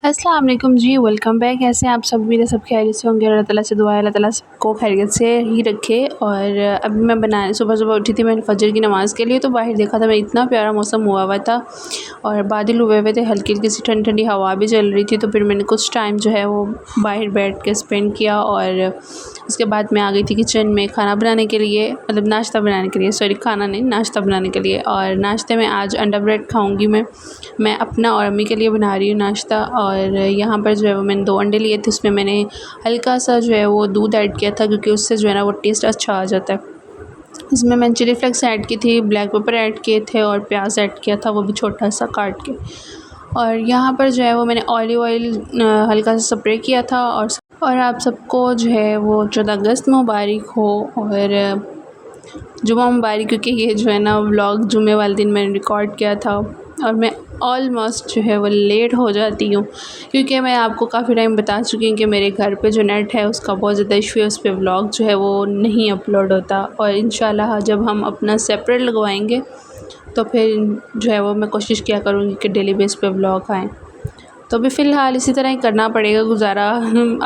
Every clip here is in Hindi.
अस्सलाम वालेकुम जी, वेलकम बैक। कैसे हैं आप सब? मेरे सब खैरियत से होंगे। अल्लाह ताला से दुआ है अल्लाह ताला सबको खैरियत से ही रखे। और अभी मैं सुबह उठी थी, मैंने फ़जर की नमाज़ के लिए तो बाहर देखा था, मैं इतना प्यारा मौसम हुआ था और बादल हुए हुए थे, हल्की हल्की सी ठंडी ठंडी हवा भी चल रही थी। तो फिर मैंने कुछ टाइम जो है वो बाहर बैठ के स्पेंड किया और उसके बाद मैं आ गई थी किचन में खाना बनाने के लिए, मतलब नाश्ता बनाने के लिए, सॉरी खाना नहीं, नाश्ता बनाने के लिए। और नाश्ते में आज अंडा ब्रेड खाऊँगी मैं अपना और अम्मी के लिए बना रही हूँ नाश्ता। और यहाँ पर जो है वो मैंने 2 अंडे लिए थे, उसमें मैंने हल्का सा जो है वो दूध ऐड किया था क्योंकि उससे जो है ना वो टेस्ट अच्छा आ जाता है। इसमें मैंने चिली फ्लेक्स ऐड की थी, ब्लैक पेपर ऐड किए थे और प्याज ऐड किया था, वो भी छोटा सा काट के। और यहाँ पर जो है वो मैंने ऑलिव ऑयल हल्का सा स्प्रे किया था। और आप सबको जो है वो 14 अगस्त मुबारक हो और जुमा मुबारक, क्योंकि ये जो है ना व्लॉग जुमे वाले दिन मैंने रिकॉर्ड किया था और मैं ऑलमोस्ट जो है वो लेट हो जाती हूँ क्योंकि मैं आपको काफ़ी टाइम बता चुकी हूँ कि मेरे घर पे जो नेट है उसका बहुत ज़्यादा इशू है, उस पर व्लॉग जो है वो नहीं अपलोड होता। और इंशाल्लाह जब हम अपना सेपरेट लगवाएंगे तो फिर जो है वो मैं कोशिश किया करूँगी कि डेली बेस पे व्लॉग आएँ। तो अभी फ़िलहाल इसी तरह ही करना पड़ेगा गुज़ारा।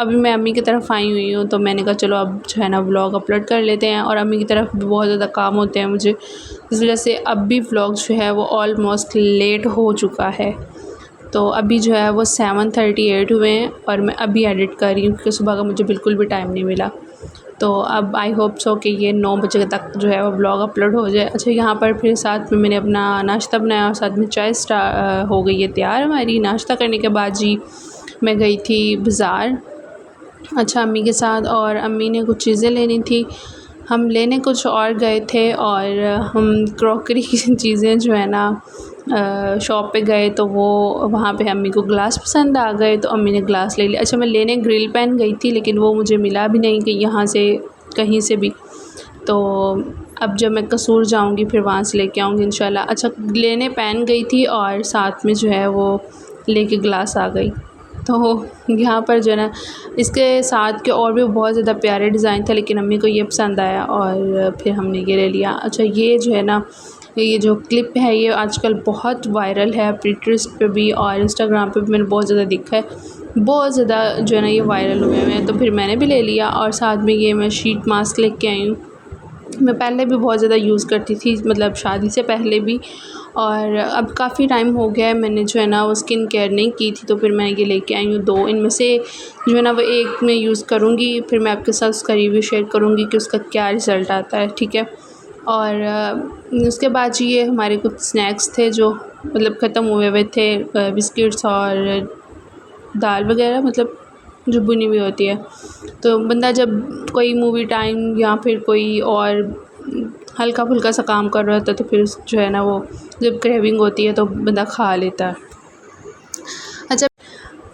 अभी मैं अम्मी की तरफ आई हुई हूँ तो मैंने कहा चलो अब जो है ना व्लॉग अपलोड कर लेते हैं। और अम्मी की तरफ भी बहुत ज़्यादा काम होते हैं मुझे, इस वजह से अब भी व्लॉग जो है वो ऑलमोस्ट लेट हो चुका है। तो अभी जो है वो 7:38 हुए हैं और मैं अभी एडिट कर रही हूँ क्योंकि सुबह का मुझे बिल्कुल भी टाइम नहीं मिला। तो अब आई होप सो कि ये 9 बजे तक जो है वो ब्लॉग अपलोड हो जाए। अच्छा, यहाँ पर फिर साथ में मैंने अपना नाश्ता बनाया और साथ में चाय हो गई है तैयार हमारी। नाश्ता करने के बाद जी मैं गई थी बाज़ार, अच्छा अम्मी के साथ, और अम्मी ने कुछ चीज़ें लेनी थी, हम लेने कुछ और गए थे। और हम क्रॉकरी की चीज़ें जो है ना शॉप पे गए तो वो वहाँ पे अम्मी को ग्लास पसंद आ गए तो अम्मी ने ग्लास ले लिया। अच्छा, मैं लेने ग्रिल पैन गई थी लेकिन वो मुझे मिला भी नहीं कि यहाँ से कहीं से भी। तो अब जब मैं कसूर जाऊँगी फिर वहाँ से लेके आऊँगी इंशाल्लाह। अच्छा, लेने पैन गई थी और साथ में जो है वो लेके ग्लास आ गई। तो यहाँ पर जो है ना इसके साथ के और भी बहुत ज़्यादा प्यारे डिज़ाइन थे लेकिन अम्मी को ये पसंद आया और फिर हमने ये ले लिया। अच्छा, ये जो है ना ये जो क्लिप है ये आजकल बहुत वायरल है, पिंटरेस्ट पे भी और इंस्टाग्राम पे भी मैंने बहुत ज़्यादा देखा है, बहुत ज़्यादा जो है ना ये वायरल हुए हैं। तो फिर मैंने भी ले लिया और साथ में ये मैं शीट मास्क लेके आई हूँ। मैं पहले भी बहुत ज़्यादा यूज़ करती थी, मतलब शादी से पहले भी, और अब काफ़ी टाइम हो गया है मैंने जो है ना वो स्किन केयर नहीं की थी। तो फिर मैं ये लेके आई हूँ 2, इनमें से जो है ना वो एक मैं यूज़ करूँगी, फिर मैं आपके साथ उसका रिव्यू शेयर करूँगी कि उसका क्या रिज़ल्ट आता है, ठीक है। और उसके बाद जी ये हमारे कुछ स्नैक्स थे जो मतलब ख़त्म हुए हुए थे, बिस्किट्स और दाल वगैरह, मतलब जो बुनी हुई होती है। तो बंदा जब कोई मूवी टाइम या फिर कोई और हल्का फुल्का सा काम कर रहा होता है तो फिर जो है ना वो जब क्रेविंग होती है तो बंदा खा लेता है। अच्छा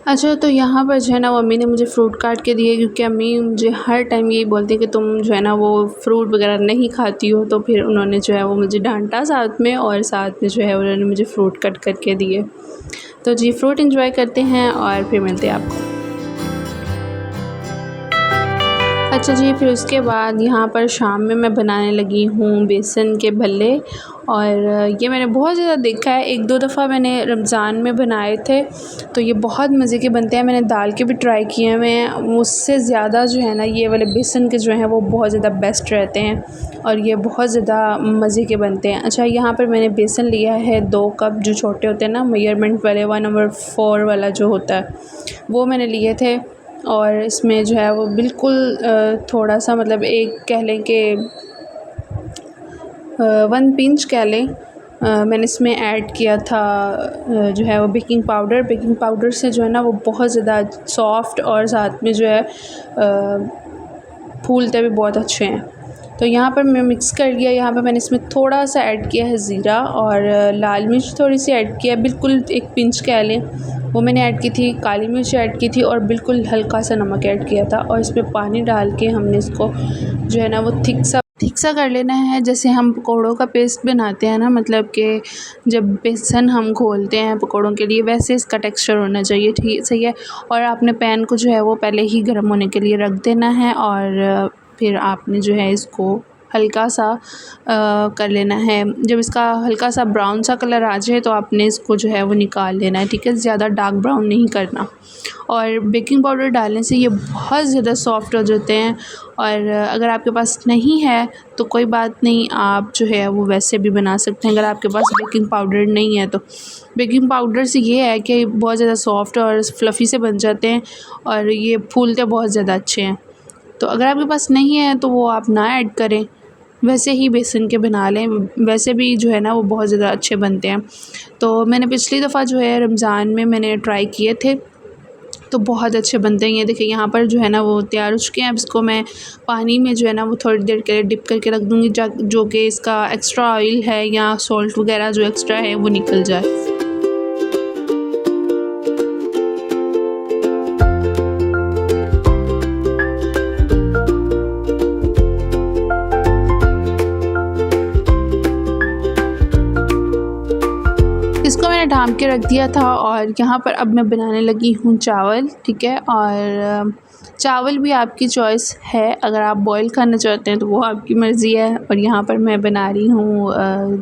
अच्छा, तो यहाँ पर जो है ना वो अम्मी ने मुझे फ़्रूट काट के दिए क्योंकि अम्मी मुझे हर टाइम यही बोलती है कि तुम जो है ना वो फ़्रूट वगैरह नहीं खाती हो। तो फिर उन्होंने जो है वो मुझे डांटा साथ में, और साथ में जो है उन्होंने मुझे फ़्रूट कट करके दिए। तो जी फ़्रूट एंजॉय करते हैं और फिर मिलते हैं आपको। अच्छा जी, फिर उसके बाद यहाँ पर शाम में मैं बनाने लगी हूँ बेसन के भल्ले। और ये मैंने बहुत ज़्यादा देखा है, 1-2 दफ़ा मैंने रमज़ान में बनाए थे तो ये बहुत मज़े के बनते हैं। मैंने दाल के भी ट्राई किए हुए हैं, उससे ज़्यादा जो है ना ये वाले बेसन के जो हैं वो बहुत ज़्यादा बेस्ट रहते हैं और ये बहुत ज़्यादा मज़े के बनते हैं। अच्छा, यहाँ पर मैंने बेसन लिया है 2 कप, जो छोटे होते हैं ना मेजरमेंट वाले, 1/4 वाला जो होता है वो मैंने लिए थे। और इसमें जो है वो बिल्कुल थोड़ा सा, मतलब एक कह लें कि 1 पिंच कह लें, मैंने इसमें ऐड किया था जो है वो बेकिंग पाउडर से जो है ना वो बहुत ज़्यादा सॉफ्ट और साथ में जो है फूलते भी बहुत अच्छे हैं। तो यहाँ पर मैं मिक्स कर लिया। यहाँ पर मैंने इसमें थोड़ा सा ऐड किया है ज़ीरा और लाल मिर्च थोड़ी सी ऐड किया, बिल्कुल 1 पिंच कह लें वो मैंने ऐड की थी, काली मिर्च ऐड की थी और बिल्कुल हल्का सा नमक ऐड किया था। और इसमें पानी डाल के हमने इसको जो है ना वो थिक सा कर लेना है, जैसे हम पकौड़ों का पेस्ट बनाते हैं ना, मतलब कि जब बेसन हम घोलते हैं पकौड़ों के लिए, वैसे इसका टेक्सचर होना चाहिए, ठीक सही है। और आपने पैन को जो है वो पहले ही गर्म होने के लिए रख देना है और फिर आपने जो है इसको हल्का सा कर लेना है। जब इसका हल्का सा ब्राउन सा कलर आ जाए तो आपने इसको जो है वो निकाल लेना है, ठीक है। ज़्यादा डार्क ब्राउन नहीं करना। और बेकिंग पाउडर डालने से ये बहुत ज़्यादा सॉफ्ट हो जाते हैं। और अगर आपके पास नहीं है तो कोई बात नहीं, आप जो है वो वैसे भी बना सकते हैं। अगर आपके पास बेकिंग पाउडर नहीं है तो बेकिंग पाउडर से ये है कि बहुत ज़्यादा सॉफ्ट और फ्लफ़ी से बन जाते हैं और ये फूलते बहुत ज़्यादा अच्छे हैं। तो अगर आपके पास नहीं है तो वो आप ना ऐड करें, वैसे ही बेसन के बना लें, वैसे भी जो है ना वो बहुत ज़्यादा अच्छे बनते हैं। तो मैंने पिछली दफ़ा जो है रमज़ान में मैंने ट्राई किए थे तो बहुत अच्छे बनते हैं। ये देखिए यहाँ पर जो है ना वो तैयार हो चुके हैं। अब इसको मैं पानी में जो है ना वो थोड़ी देर के लिए डिप करके रख दूँगी जो कि इसका एक्स्ट्रा ऑयल है या सॉल्ट वगैरह जो एक्स्ट्रा है वो निकल जाए। इसको मैंने ढाँप के रख दिया था और यहाँ पर अब मैं बनाने लगी हूँ चावल, ठीक है। और चावल भी आपकी चॉइस है, अगर आप बॉईल खाना चाहते हैं तो वो आपकी मर्ज़ी है। और यहाँ पर मैं बना रही हूँ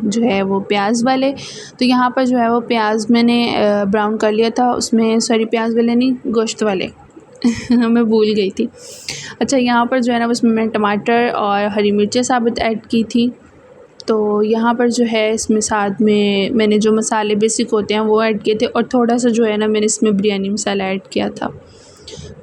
जो है वो प्याज वाले। तो यहाँ पर जो है वो प्याज मैंने ब्राउन कर लिया था, उसमें सॉरी प्याज वाले नहीं, गोश्त वाले मैं भूल गई थी। अच्छा, यहाँ पर जो है ना उसमें मैंने टमाटर और हरी मिर्चें साबुत ऐड की थी। तो यहाँ पर जो है इसमें साथ में मैंने जो मसाले बेसिक होते हैं वो ऐड किए थे और थोड़ा सा जो है ना मैंने इसमें बिरयानी मसाला ऐड किया था।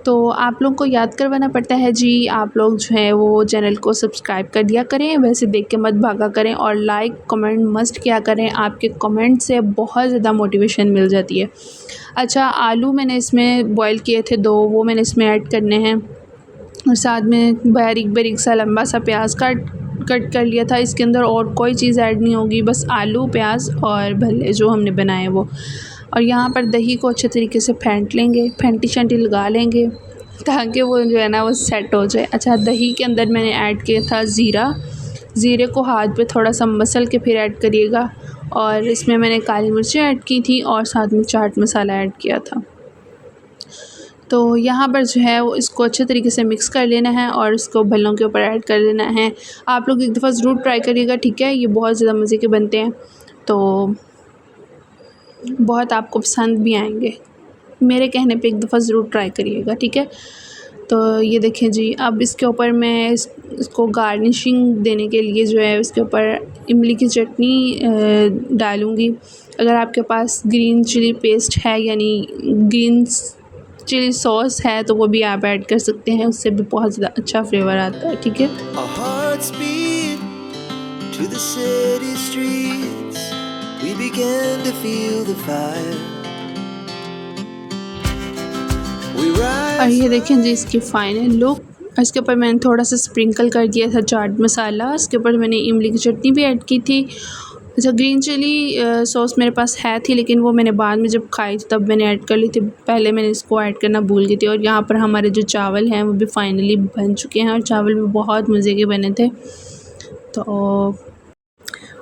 तो आप लोगों को याद करवाना पड़ता है जी, आप लोग जो है वो चैनल को सब्सक्राइब कर दिया करें, वैसे देख के मत भागा करें और लाइक कमेंट मस्ट किया करें। आपके कमेंट से बहुत ज़्यादा मोटिवेशन मिल जाती है। अच्छा, आलू मैंने इसमें बॉईल किए थे 2, वो मैंने इसमें ऐड करने हैं और साथ में बारीक बारीक सा लंबा सा प्याज कट कर लिया था। इसके अंदर और कोई चीज़ ऐड नहीं होगी, बस आलू, प्याज और भल्ले जो हमने बनाए वो। और यहाँ पर दही को अच्छे तरीके से फेंट लेंगे, फेंटी शंटी लगा लेंगे ताकि वो जो है ना वो सेट हो जाए। अच्छा, दही के अंदर मैंने ऐड किया था ज़ीरा। ज़ीरे को हाथ पे थोड़ा सा मसल के फिर ऐड करिएगा। और इसमें मैंने काली मिर्चें ऐड की थी और साथ में चाट मसाला ऐड किया था। तो यहाँ पर जो है वो इसको अच्छे तरीके से मिक्स कर लेना है और इसको भल्लों के ऊपर ऐड कर लेना है। आप लोग एक दफ़ा ज़रूर ट्राई करिएगा, ठीक है। ये बहुत ज़्यादा मज़े के बनते हैं, तो बहुत आपको पसंद भी आएंगे। मेरे कहने पे एक दफ़ा ज़रूर ट्राई करिएगा, ठीक है। तो ये देखें जी, अब इसके ऊपर मैं इसको गार्निशिंग देने के लिए जो है इसके ऊपर इमली की चटनी डालूँगी। अगर आपके पास ग्रीन चिली पेस्ट है यानी ग्रीन चिली सॉस है तो वो भी आप ऐड कर सकते हैं, उससे भी बहुत ज़्यादा अच्छा फ्लेवर आता है, ठीक है। और ये देखें जी इसकी फ़ाइनल लुक। इसके ऊपर मैंने थोड़ा सा स्प्रिंकल कर दिया था चाट मसाला। इसके ऊपर मैंने इमली की चटनी भी ऐड की थी। अच्छा, ग्रीन चिली सॉस मेरे पास है थी लेकिन वो मैंने बाद में जब खाई थी तब मैंने ऐड कर ली थी, पहले मैंने इसको ऐड करना भूल गई थी। और यहाँ पर हमारे जो चावल हैं वो भी फाइनली बन चुके हैं और चावल भी बहुत मज़े के बने थे। तो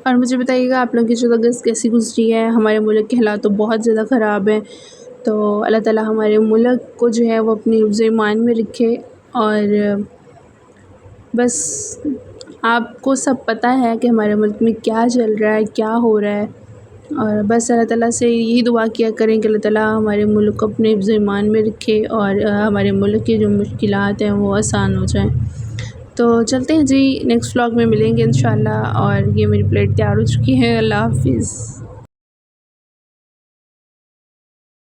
और मुझे बताइएगा आप लोगों की 14 अगस्त कैसी गुजरी है। हमारे मुल्क के हालात तो बहुत ज़्यादा ख़राब हैं, तो अल्लाह ताला हमारे मुल्क को जो है वो अपनी हिफ्ज़ ईमान में रखे। और बस आपको सब पता है कि हमारे मुल्क में क्या चल रहा है, क्या हो रहा है। और बस अल्लाह ताला से यही दुआ किया करें कि अल्लाह ताला हमारे मुल्क को अपने हिफ्ज़ ईमान में रखे और हमारे मुल्क की जो मुश्किलात हैं वो आसान हो जाएं। तो चलते हैं जी, नेक्स्ट व्लॉग में मिलेंगे इंशाल्लाह। और ये मेरी प्लेट तैयार हो चुकी है। अल्लाह हाफ़िज़।